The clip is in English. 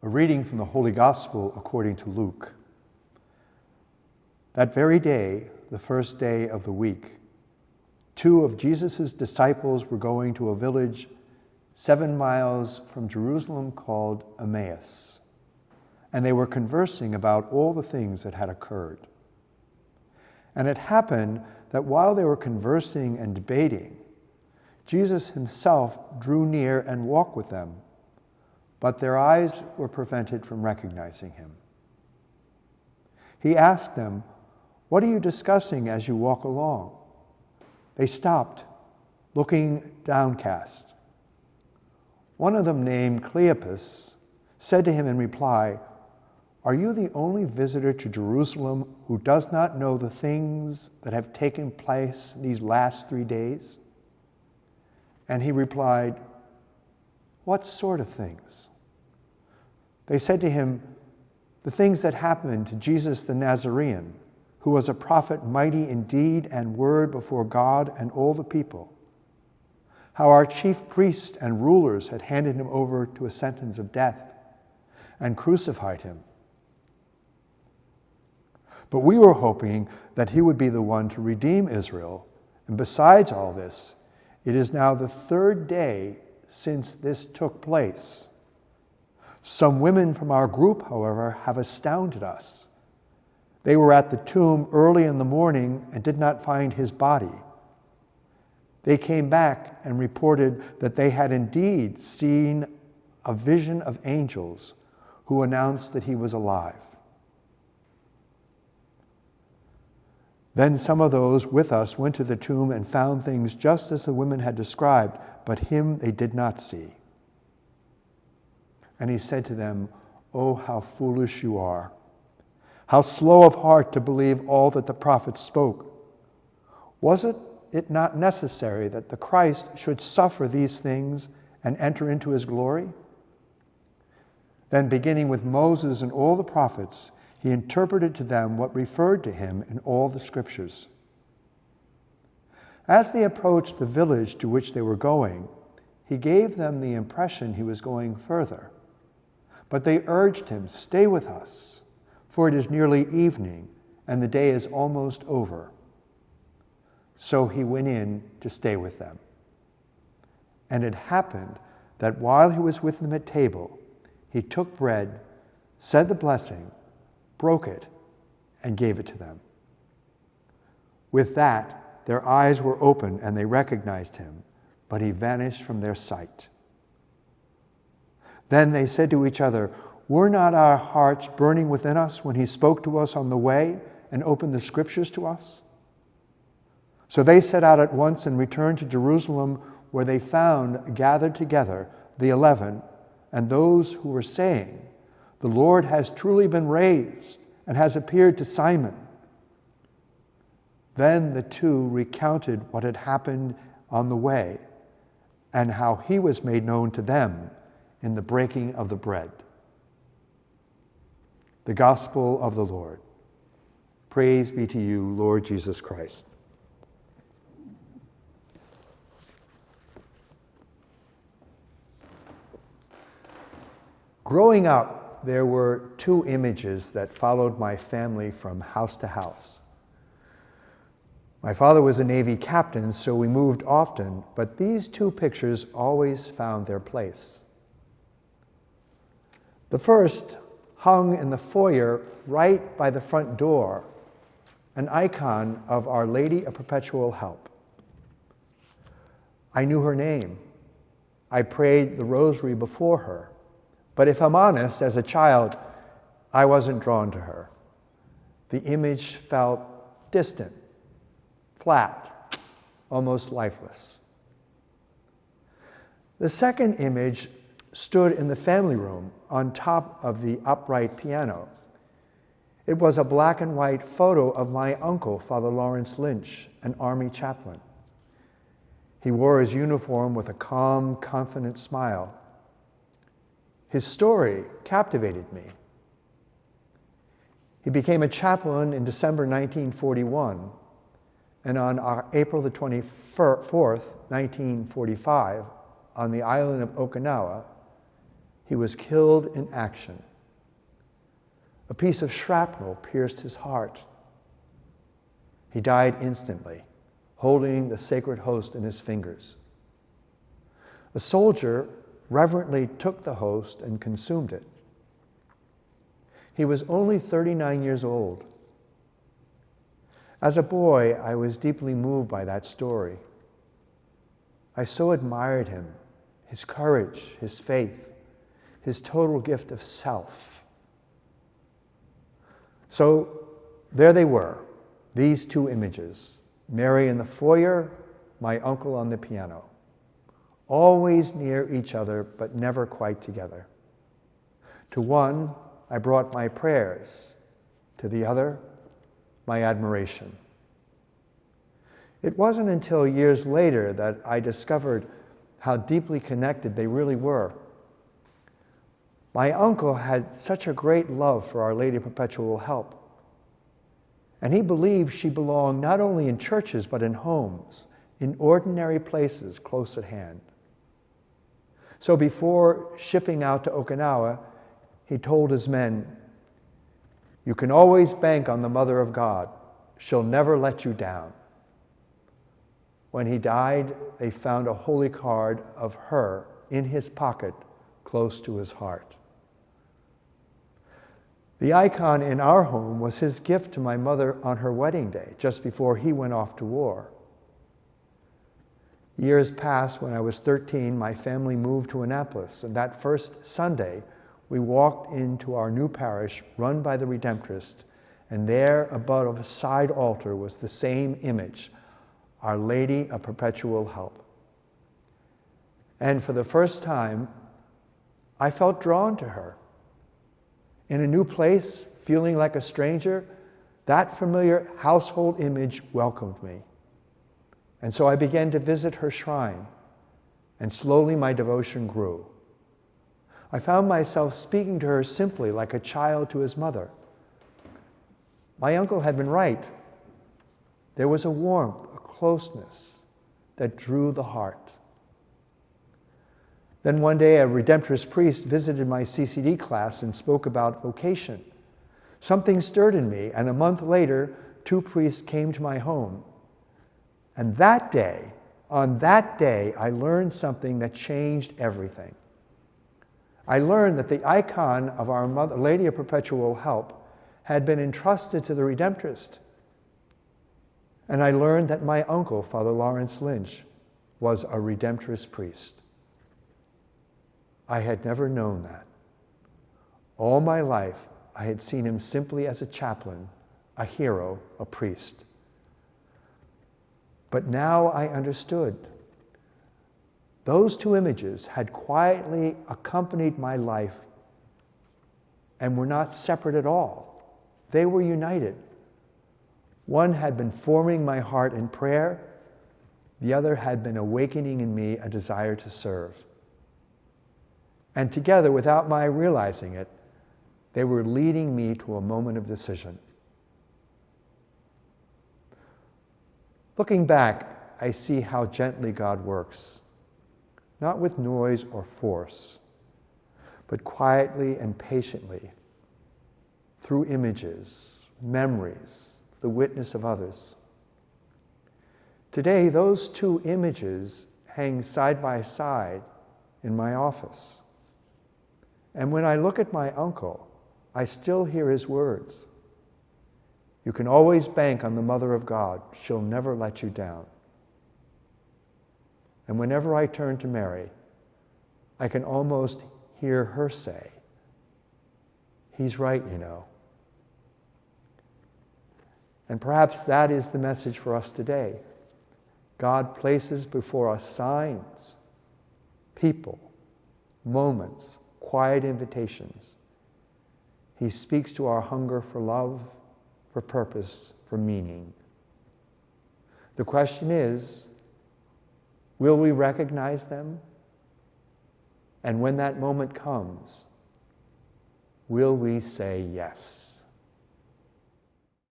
A reading from the Holy Gospel according to Luke. That very day, the first day of the week, 2 of Jesus' disciples were going to a village 7 miles from Jerusalem called Emmaus, and they were conversing about all the things that had occurred. And it happened that while they were conversing and debating, Jesus himself drew near and walked with them, but their eyes were prevented from recognizing him. He asked them, "What are you discussing as you walk along?" They stopped, looking downcast. One of them, named Cleopas, said to him in reply, "Are you the only visitor to Jerusalem who does not know the things that have taken place these last 3 days?" And he replied, "What sort of things?" They said to him, "The things that happened to Jesus the Nazarene, who was a prophet mighty in deed and word before God and all the people. How our chief priests and rulers had handed him over to a sentence of death and crucified him. But we were hoping that he would be the one to redeem Israel. And besides all this, it is now the 3rd day since this took place. Some women from our group, however, have astounded us. They were at the tomb early in the morning and did not find his body. They came back and reported that they had indeed seen a vision of angels who announced that he was alive." Then some of those with us went to the tomb and found things just as the women had described, but him they did not see. And he said to them, "Oh, how foolish you are! How slow of heart to believe all that the prophets spoke! Was it not necessary that the Christ should suffer these things and enter into his glory?" Then, beginning with Moses and all the prophets, he interpreted to them what referred to him in all the scriptures. As they approached the village to which they were going, he gave them the impression he was going further. But they urged him, "Stay with us, for it is nearly evening, and the day is almost over." So he went in to stay with them. And it happened that while he was with them at table, he took bread, said the blessing, broke it, and gave it to them. With that, their eyes were opened and they recognized him, but he vanished from their sight. Then they said to each other, "Were not our hearts burning within us when he spoke to us on the way and opened the scriptures to us?" So they set out at once and returned to Jerusalem, where they found gathered together the 11 and those who were saying, "The Lord has truly been raised and has appeared to Simon." Then the 2 recounted what had happened on the way and how he was made known to them in the breaking of the bread. The Gospel of the Lord. Praise be to you, Lord Jesus Christ. Growing up, there were 2 images that followed my family from house to house. My father was a Navy captain, so we moved often, but these 2 pictures always found their place. The first hung in the foyer right by the front door, an icon of Our Lady of Perpetual Help. I knew her name. I prayed the rosary before her. But if I'm honest, as a child, I wasn't drawn to her. The image felt distant, flat, almost lifeless. The second image stood in the family room on top of the upright piano. It was a black and white photo of my uncle, Father Lawrence Lynch, an Army chaplain. He wore his uniform with a calm, confident smile. His story captivated me. He became a chaplain in December 1941, and on April the 24th, 1945, on the island of Okinawa, he was killed in action. A piece of shrapnel pierced his heart. He died instantly, holding the sacred host in his fingers. A soldier reverently took the host and consumed it. He was only 39 years old. As a boy, I was deeply moved by that story. I so admired him, his courage, his faith, his total gift of self. So there they were, these two images, Mary in the foyer, my uncle on the piano, always near each other, but never quite together. To one, I brought my prayers. To the other, my admiration. It wasn't until years later that I discovered how deeply connected they really were. My uncle had such a great love for Our Lady of Perpetual Help. And he believed she belonged not only in churches, but in homes, in ordinary places close at hand. So before shipping out to Okinawa, he told his men, "You can always bank on the Mother of God. She'll never let you down." When he died, they found a holy card of her in his pocket, close to his heart. The icon in our home was his gift to my mother on her wedding day, just before he went off to war. Years passed. When I was 13, my family moved to Annapolis, and that first Sunday, we walked into our new parish run by the Redemptorist, and there above a side altar was the same image, Our Lady of Perpetual Help. And for the first time, I felt drawn to her. In a new place, feeling like a stranger, that familiar household image welcomed me. And so I began to visit her shrine, and slowly my devotion grew. I found myself speaking to her simply like a child to his mother. My uncle had been right. There was a warmth, a closeness that drew the heart. Then one day a Redemptorist priest visited my CCD class and spoke about vocation. Something stirred in me, and a month later, 2 priests came to my home. And on that day, I learned something that changed everything. I learned that the icon of Our Mother, Lady of Perpetual Help had been entrusted to the Redemptorist. And I learned that my uncle, Father Lawrence Lynch, was a Redemptorist priest. I had never known that. All my life, I had seen him simply as a chaplain, a hero, a priest. But now I understood. Those 2 images had quietly accompanied my life and were not separate at all. They were united. One had been forming my heart in prayer. The other had been awakening in me a desire to serve. And together, without my realizing it, they were leading me to a moment of decision. Looking back, I see how gently God works, not with noise or force, but quietly and patiently, through images, memories, the witness of others. Today, those 2 images hang side by side in my office. And when I look at my uncle, I still hear his words. You can always bank on the Mother of God. She'll never let you down. And whenever I turn to Mary, I can almost hear her say, "He's right, you know." And perhaps that is the message for us today. God places before us signs, people, moments, quiet invitations. He speaks to our hunger for love, for purpose, for meaning. The question is, will we recognize them? And when that moment comes, will we say yes?